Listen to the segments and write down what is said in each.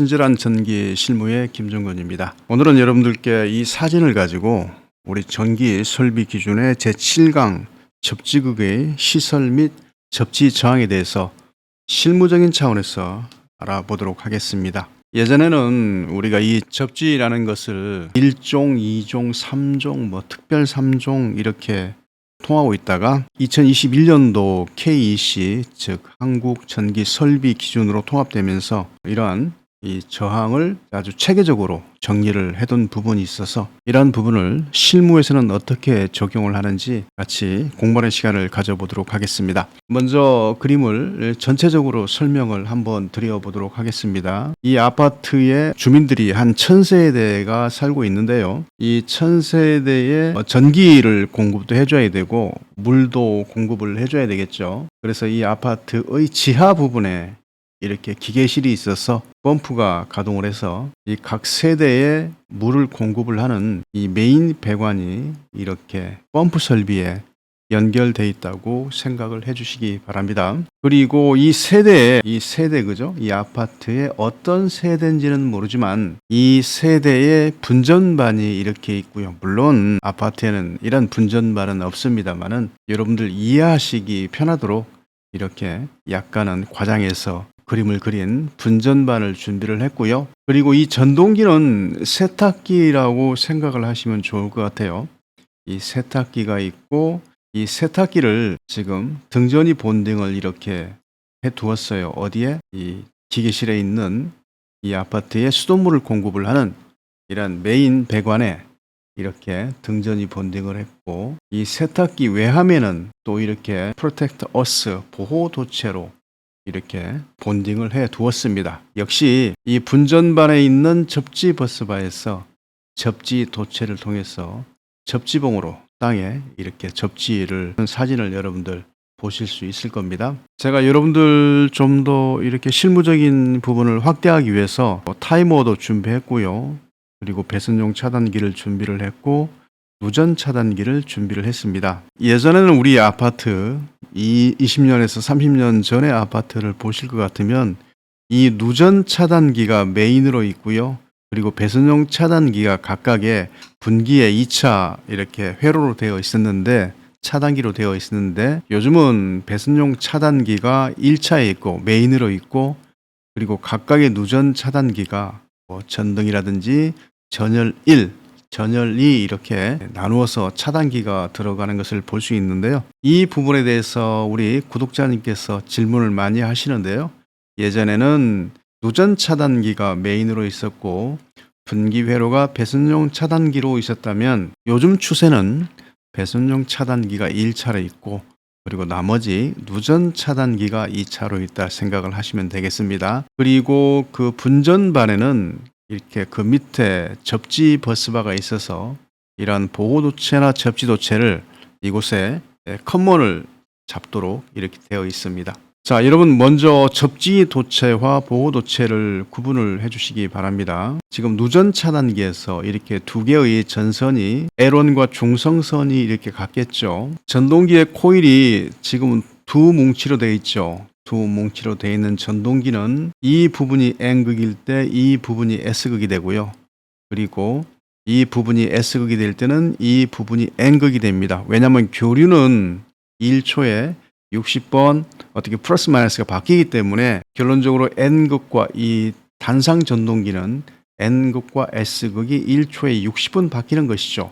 친절한 전기 실무의 김정근입니다. 오늘은 여러분들께 이 사진을 가지고 우리 전기 설비 기준의 제7강 접지극의 시설 및 접지 저항에 대해서 실무적인 차원에서 알아보도록 하겠습니다. 예전에는 우리가 이 접지라는 것을 1종, 2종, 3종, 특별 3종 이렇게 통하고 있다가 2021년도 KEC 즉 한국전기설비 기준으로 통합되면서 이러한 이 저항을 아주 체계적으로 정리를 해둔 부분이 있어서 이러한 부분을 실무에서는 어떻게 적용을 하는지 같이 공부하는 시간을 가져보도록 하겠습니다. 먼저 그림을 전체적으로 설명을 한번 드려보도록 하겠습니다. 이 아파트에 주민들이 한 1000세대가 살고 있는데요. 이 1000세대에 전기를 공급도 해줘야 되고 물도 공급을 해줘야 되겠죠. 그래서 이 아파트의 지하 부분에 이렇게 기계실이 있어서 펌프가 가동을 해서 이 각 세대에 물을 공급을 하는 이 메인 배관이 이렇게 펌프 설비에 연결되어 있다고 생각을 해 주시기 바랍니다. 그리고 이 세대 그죠? 이 아파트의 어떤 세대인지는 모르지만 이 세대에 분전반이 이렇게 있고요. 물론 아파트에는 이런 분전반은 없습니다만은 여러분들 이해하시기 편하도록 이렇게 약간은 과장해서 그림을 그린 분전반을 준비를 했고요. 그리고 이 전동기는 세탁기라고 생각을 하시면 좋을 것 같아요. 이 세탁기가 있고 이 세탁기를 지금 등전이 본딩을 이렇게 해 두었어요. 어디에? 이 기계실에 있는 이 아파트에 수돗물을 공급을 하는 이런 메인 배관에 이렇게 등전이 본딩을 했고 이 세탁기 외함에는 또 이렇게 프로텍트 어스 보호 도체로 이렇게 본딩을 해 두었습니다. 역시 이 분전반에 있는 접지 버스바에서 접지 도체를 통해서 접지봉으로 땅에 이렇게 접지를 사진을 여러분들 보실 수 있을 겁니다. 제가 여러분들 좀 더 이렇게 실무적인 부분을 확대하기 위해서 타이머도 준비했고요. 그리고 배선용 차단기를 준비를 했고 누전 차단기를 준비를 했습니다. 예전에는 우리 아파트 20년에서 30년 전의 아파트를 보실 것 같으면 이 누전 차단기가 메인으로 있고요. 그리고 배선용 차단기가 각각의 분기에 2차 이렇게 회로로 되어 있었는데 차단기로 되어 있었는데 요즘은 배선용 차단기가 1차에 있고 메인으로 있고 그리고 각각의 누전 차단기가 전등이라든지 전열 1, 전열 2 이렇게 나누어서 차단기가 들어가는 것을 볼 수 있는데요. 이 부분에 대해서 우리 구독자님께서 질문을 많이 하시는데요. 예전에는 누전 차단기가 메인으로 있었고 분기 회로가 배선용 차단기로 있었다면 요즘 추세는 배선용 차단기가 1차로 있고 그리고 나머지 누전 차단기가 2차로 있다 생각을 하시면 되겠습니다. 그리고 그 분전반에는 이렇게 그 밑에 접지 버스바가 있어서 이러한 보호도체나 접지도체를 이곳에 컨먼을 잡도록 이렇게 되어 있습니다. 자, 여러분 먼저 접지도체와 보호도체를 구분을 해주시기 바랍니다. 지금 누전 차단기에서 이렇게 두 개의 전선이 L1과 중성선이 이렇게 같겠죠. 전동기의 코일이 지금 두 뭉치로 되어 있죠. 두 뭉치로 되어 있는 전동기는 이 부분이 N극일 때 이 부분이 S극이 되고요. 그리고 이 부분이 S극이 될 때는 이 부분이 N극이 됩니다. 왜냐하면 교류는 1초에 60번 어떻게 플러스 마이너스가 바뀌기 때문에 결론적으로 N극과 이 단상 전동기는 N극과 S극이 1초에 60번 바뀌는 것이죠.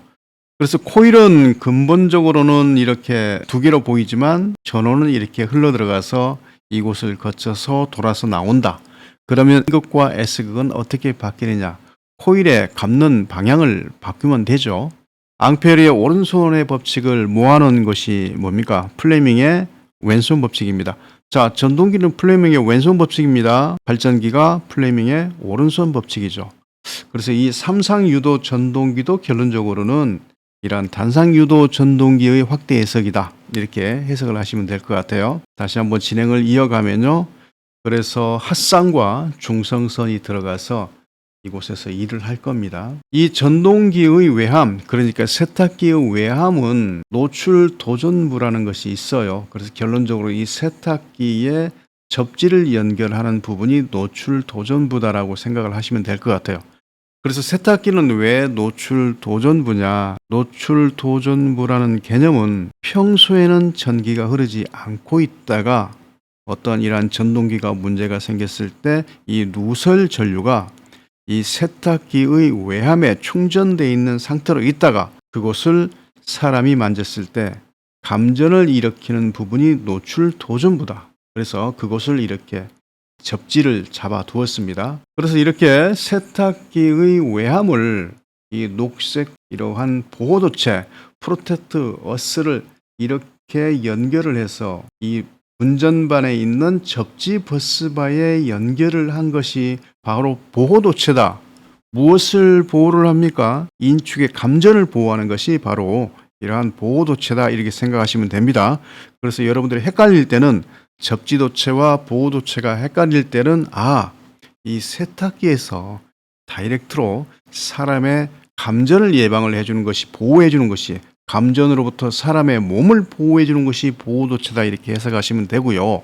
그래서 코일은 근본적으로는 이렇게 두 개로 보이지만 전원은 이렇게 흘러 들어가서 이곳을 거쳐서 돌아서 나온다. 그러면 N극과 S극은 어떻게 바뀌느냐? 코일의 감는 방향을 바꾸면 되죠. 앙페르의 오른손의 법칙을 모아놓은 것이 뭡니까? 플레밍의 왼손 법칙입니다. 자, 전동기는 플레밍의 왼손 법칙입니다. 발전기가 플레밍의 오른손 법칙이죠. 그래서 이 삼상유도 전동기도 결론적으로는 이러한 단상유도 전동기의 확대 해석이다. 이렇게 해석을 하시면 될 것 같아요. 다시 한번 진행을 이어가면요. 그래서 핫상과 중성선이 들어가서 이곳에서 일을 할 겁니다. 이 전동기의 외함, 그러니까 세탁기의 외함은 노출 도전부라는 것이 있어요. 그래서 결론적으로 이 세탁기의 접지를 연결하는 부분이 노출 도전부다라고 생각을 하시면 될 것 같아요. 그래서 세탁기는 왜 노출 도전부냐? 노출 도전부라는 개념은 평소에는 전기가 흐르지 않고 있다가 어떤 이러한 전동기가 문제가 생겼을 때 이 누설 전류가 이 세탁기의 외함에 충전되어 있는 상태로 있다가 그곳을 사람이 만졌을 때 감전을 일으키는 부분이 노출 도전부다. 그래서 그곳을 이렇게 접지를 잡아 두었습니다. 그래서 이렇게 세탁기의 외함을 이 녹색 이러한 보호도체 프로텍트 어스를 이렇게 연결을 해서 이 운전반에 있는 접지 버스바에 연결을 한 것이 바로 보호도체다. 무엇을 보호를 합니까? 인축의 감전을 보호하는 것이 바로 이러한 보호도체다, 이렇게 생각하시면 됩니다. 그래서 여러분들이 헷갈릴 때는 접지도체와 보호도체가 헷갈릴 때는 이 세탁기에서 다이렉트로 사람의 감전을 예방을 해주는 것이, 보호해 주는 것이, 감전으로부터 사람의 몸을 보호해 주는 것이 보호도체다, 이렇게 해석하시면 되고요.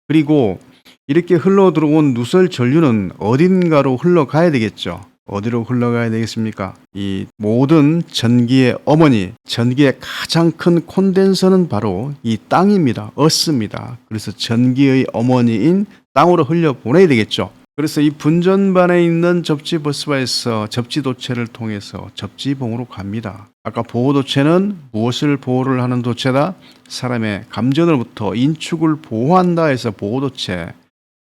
그리고 이렇게 흘러 들어온 누설 전류는 어딘가로 흘러가야 되겠죠. 어디로 흘러가야 되겠습니까? 이 모든 전기의 어머니, 전기의 가장 큰 콘덴서는 바로 이 땅입니다. 어스입니다. 그래서 전기의 어머니인 땅으로 흘려 보내야 되겠죠. 그래서 이 분전반에 있는 접지 버스바에서 접지도체를 통해서 접지봉으로 갑니다. 아까 보호도체는 무엇을 보호를 하는 도체다? 사람의 감전으로부터 인축을 보호한다 해서 보호도체.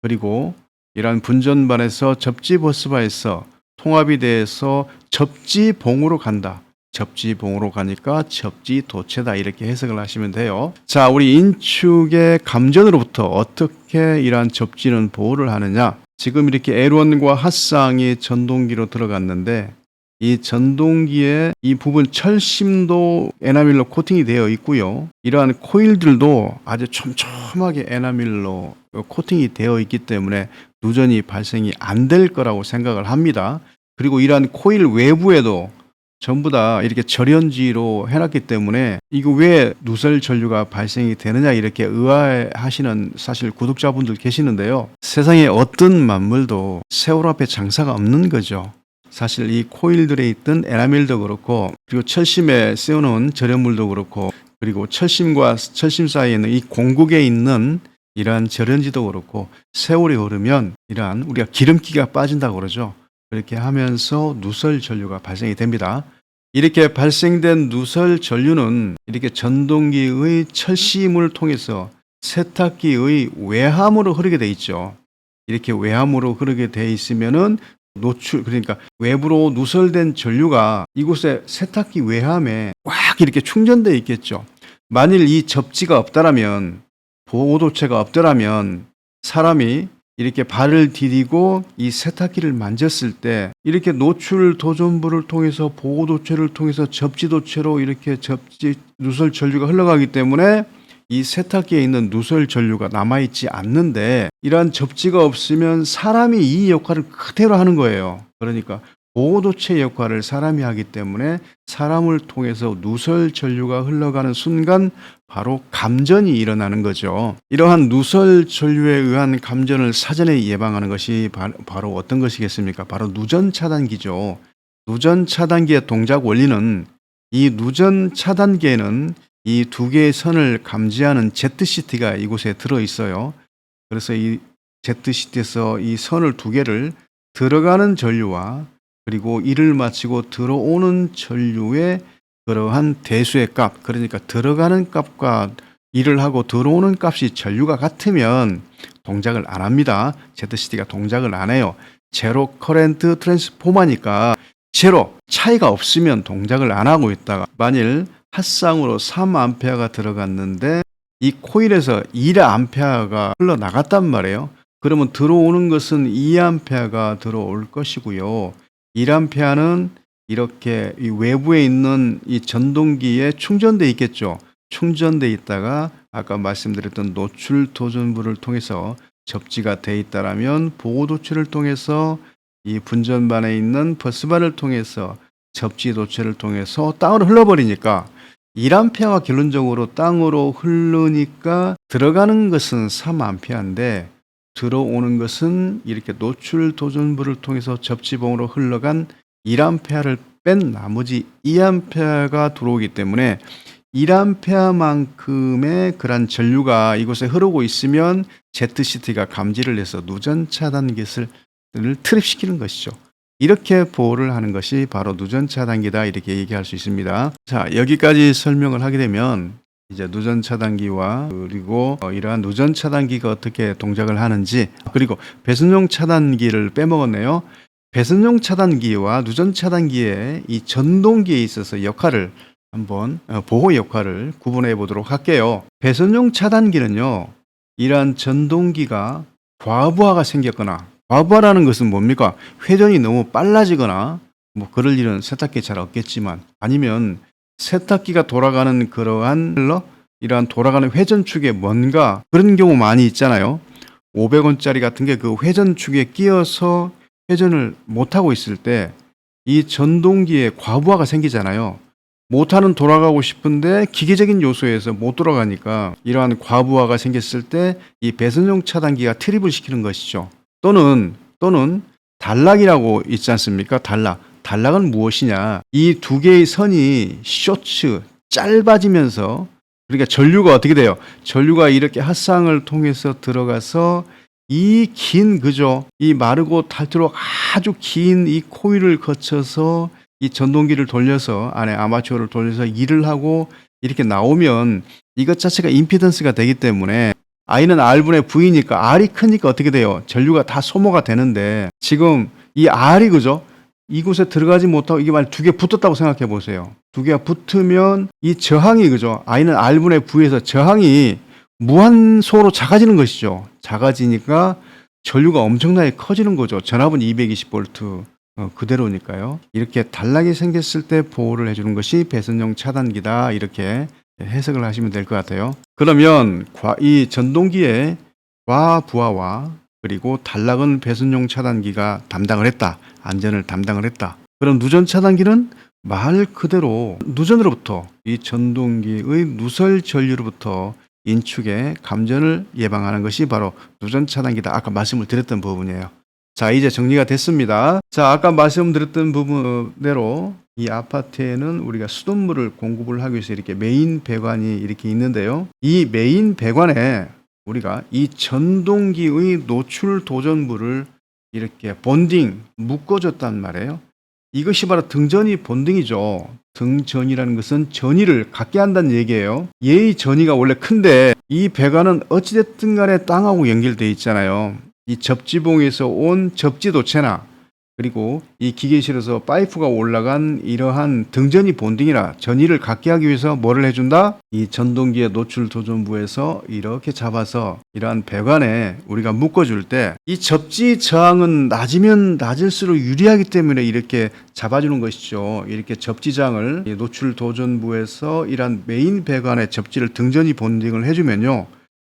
그리고 이러한 분전반에서 접지 버스바에서 통합이 돼서 접지봉으로 간다. 접지봉으로 가니까 접지도체다, 이렇게 해석을 하시면 돼요. 자, 우리 인축의 감전으로부터 어떻게 이러한 접지는 보호를 하느냐? 지금 이렇게 L1과 핫쌍이 전동기로 들어갔는데 이 전동기의 이 부분 철심도 에나밀로 코팅이 되어 있고요. 이러한 코일들도 아주 촘촘하게 에나밀로 코팅이 되어 있기 때문에 누전이 발생이 안 될 거라고 생각을 합니다. 그리고 이러한 코일 외부에도 전부 다 이렇게 절연지로 해놨기 때문에 이거 왜 누설 전류가 발생이 되느냐, 이렇게 의아해하시는 사실 구독자분들 계시는데요. 세상에 어떤 만물도 세월 앞에 장사가 없는 거죠. 사실 이 코일들에 있던 에나멜도 그렇고, 그리고 철심에 씌워놓은 절연물도 그렇고, 그리고 철심과 철심 사이에 있는 이 공국에 있는 이러한 절연지도 그렇고, 세월이 흐르면 이러한 우리가 기름기가 빠진다고 그러죠. 그렇게 하면서 누설 전류가 발생이 됩니다. 이렇게 발생된 누설 전류는 이렇게 전동기의 철심을 통해서 세탁기의 외함으로 흐르게 돼 있죠. 이렇게 외함으로 흐르게 돼 있으면은 노출, 그러니까 외부로 누설된 전류가 이곳에 세탁기 외함에 꽉 이렇게 충전되어 있겠죠. 만일 이 접지가 없다라면, 보호도체가 없더라면 사람이 이렇게 발을 디디고 이 세탁기를 만졌을 때 이렇게 노출 도전부를 통해서 보호도체를 통해서 접지도체로 이렇게 누설 전류가 흘러가기 때문에 이 세탁기에 있는 누설 전류가 남아있지 않는데, 이러한 접지가 없으면 사람이 이 역할을 그대로 하는 거예요. 그러니까 보호도체 역할을 사람이 하기 때문에 사람을 통해서 누설 전류가 흘러가는 순간 바로 감전이 일어나는 거죠. 이러한 누설 전류에 의한 감전을 사전에 예방하는 것이 바로 어떤 것이겠습니까? 바로 누전 차단기죠. 누전 차단기의 동작 원리는, 이 누전 차단기에는 이 두 개의 선을 감지하는 ZCT가 이곳에 들어 있어요. 그래서 이 ZCT에서 이 선을 두 개를 들어가는 전류와 그리고 일을 마치고 들어오는 전류의 그러한 대수의 값, 그러니까 들어가는 값과 일을 하고 들어오는 값이 전류가 같으면 동작을 안 합니다. ZCT가 동작을 안 해요. 제로 커렌트 트랜스포머니까 제로, 차이가 없으면 동작을 안 하고 있다가 만일 핫쌍으로 3A가 들어갔는데 이 코일에서 1A가 흘러나갔단 말이에요. 그러면 들어오는 것은 2A가 들어올 것이고요. 1A는 이렇게 이 외부에 있는 이 전동기에 충전돼 있겠죠. 충전돼 있다가 아까 말씀드렸던 노출 도전부를 통해서 접지가 돼 있다라면 보호도체를 통해서 이 분전반에 있는 버스바를 통해서 접지 도체를 통해서 땅으로 흘러버리니까 1A가 결론적으로 땅으로 흐르니까 들어가는 것은 3A인데 들어오는 것은 이렇게 노출 도전부를 통해서 접지봉으로 흘러간 1A를 뺀 나머지 2A가 들어오기 때문에 1A만큼의 그런 전류가 이곳에 흐르고 있으면 ZCT가 감지를 해서 누전 차단기를 트립시키는 것이죠. 이렇게 보호를 하는 것이 바로 누전 차단기다, 이렇게 얘기할 수 있습니다. 자, 여기까지 설명을 하게 되면 이제 누전 차단기와 그리고 이러한 누전 차단기가 어떻게 동작을 하는지, 그리고 배선용 차단기를 빼먹었네요. 배선용 차단기와 누전 차단기의 이 전동기에 있어서 역할을 한번 보호 역할을 구분해 보도록 할게요. 배선용 차단기는요, 이러한 전동기가 과부하가 생겼거나, 과부하라는 것은 뭡니까? 회전이 너무 빨라지거나, 뭐 그럴 일은 세탁기에 잘 없겠지만, 아니면 세탁기가 돌아가는 그러한 이러한 돌아가는 회전축에 뭔가 그런 경우 많이 있잖아요. 500원짜리 같은 게 그 회전축에 끼어서 회전을 못하고 있을 때 이 전동기에 과부하가 생기잖아요. 모터는 돌아가고 싶은데 기계적인 요소에서 못 돌아가니까 이러한 과부하가 생겼을 때 이 배선용 차단기가 트립을 시키는 것이죠. 또는 단락이라고 있지 않습니까? 단락은 무엇이냐? 이 두 개의 선이 짧아지면서, 그러니까 전류가 어떻게 돼요? 전류가 이렇게 핫상을 통해서 들어가서 이 긴, 이 마르고 닳도록 아주 긴 이 코일을 거쳐서 이 전동기를 돌려서, 안에 아마추어를 돌려서 일을 하고 이렇게 나오면 이것 자체가 임피던스가 되기 때문에, I는 R분의 V니까 R이 크니까 어떻게 돼요? 전류가 다 소모가 되는데, 지금 이 R이 이곳에 들어가지 못하고 이게 만약 두 개 붙었다고 생각해 보세요. 두 개가 붙으면 이 저항이 I는 R분의 V에서 저항이 무한소로 작아지는 것이죠. 작아지니까 전류가 엄청나게 커지는 거죠. 전압은 220V 그대로니까요. 이렇게 단락이 생겼을 때 보호를 해주는 것이 배선용 차단기다, 이렇게 해석을 하시면 될 것 같아요. 그러면 이 전동기의 과부하와 그리고 단락은 배선용 차단기가 담당을 했다, 안전을 담당을 했다. 그럼 누전 차단기는 말 그대로 누전으로부터, 이 전동기의 누설 전류로부터 인축의 감전을 예방하는 것이 바로 누전 차단기다. 아까 말씀을 드렸던 부분이에요. 자, 이제 정리가 됐습니다. 자, 아까 말씀드렸던 부분대로 이 아파트에는 우리가 수돗물을 공급을 하기 위해서 이렇게 메인 배관이 이렇게 있는데요. 이 메인 배관에 우리가 이 전동기의 노출 도전부를 이렇게 본딩 묶어줬단 말이에요. 이것이 바로 등전이 본딩이죠. 등전이라는 것은 전이를 갖게 한다는 얘기예요. 얘의 전이가 원래 큰데 이 배관은 어찌됐든 간에 땅하고 연결되어 있잖아요. 이 접지봉에서 온 접지도체나, 그리고 이 기계실에서 파이프가 올라간 이러한 등전이 본딩이라 전이를 갖게 하기 위해서 뭐를 해준다? 이 전동기의 노출 도전부에서 이렇게 잡아서 이러한 배관에 우리가 묶어줄 때 이 접지 저항은 낮으면 낮을수록 유리하기 때문에 이렇게 잡아주는 것이죠. 이렇게 접지장을 노출 도전부에서 이러한 메인 배관에 접지를 등전이 본딩을 해주면요,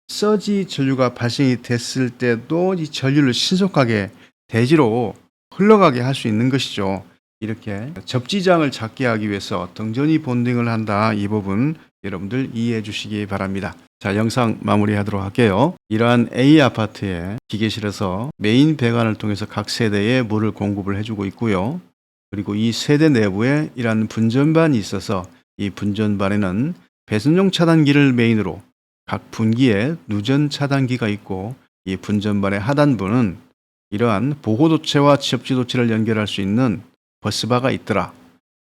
서지 전류가 발생이 됐을 때도 이 전류를 신속하게 대지로 흘러가게 할 수 있는 것이죠. 이렇게 접지장을 작게 하기 위해서 등전이 본딩을 한다. 이 부분 여러분들 이해해 주시기 바랍니다. 자, 영상 마무리하도록 할게요. 이러한 A 아파트의 기계실에서 메인 배관을 통해서 각 세대에 물을 공급을 해주고 있고요. 그리고 이 세대 내부에 이러한 분전반이 있어서 이 분전반에는 배선용 차단기를 메인으로 각 분기에 누전 차단기가 있고, 이 분전반의 하단부는 이러한 보호도체와 접지도체를 연결할 수 있는 버스바가 있더라.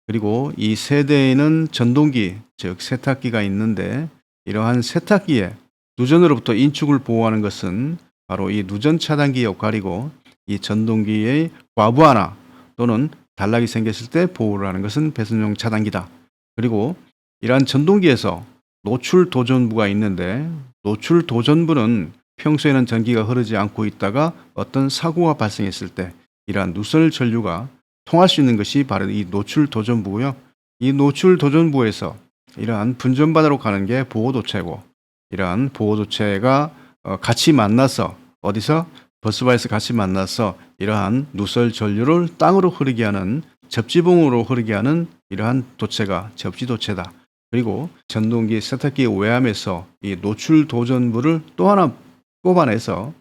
그리고 이 세대에는 전동기, 즉 세탁기가 있는데, 이러한 세탁기에 누전으로부터 인축을 보호하는 것은 바로 이 누전 차단기 역할이고, 이 전동기의 과부하나 또는 단락이 생겼을 때 보호를 하는 것은 배선용 차단기다. 그리고 이러한 전동기에서 노출 도전부가 있는데, 노출 도전부는 평소에는 전기가 흐르지 않고 있다가 어떤 사고가 발생했을 때 이러한 누설 전류가 통할 수 있는 것이 바로 이 노출 도전부고요. 이 노출 도전부에서 이러한 분전반으로 가는 게 보호도체고, 이러한 보호도체가 같이 만나서 어디서 버스바에서 같이 만나서 이러한 누설 전류를 땅으로 흐르게 하는, 접지봉으로 흐르게 하는 이러한 도체가 접지도체다. 그리고 전동기 세탁기 외함에서 이 노출 도전부를 또 하나 뽑아내서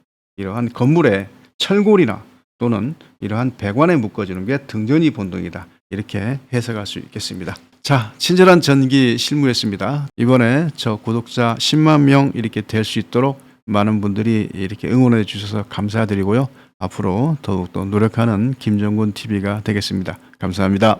이러한 건물의 철골이나 또는 이러한 배관에 묶어지는 게 등전이 본동이다. 이렇게 해석할 수 있겠습니다. 자, 친절한 전기 실무였습니다. 이번에 저 구독자 10만 명 이렇게 될 수 있도록 많은 분들이 이렇게 응원해 주셔서 감사드리고요. 앞으로 더욱더 노력하는 김정군 TV가 되겠습니다. 감사합니다.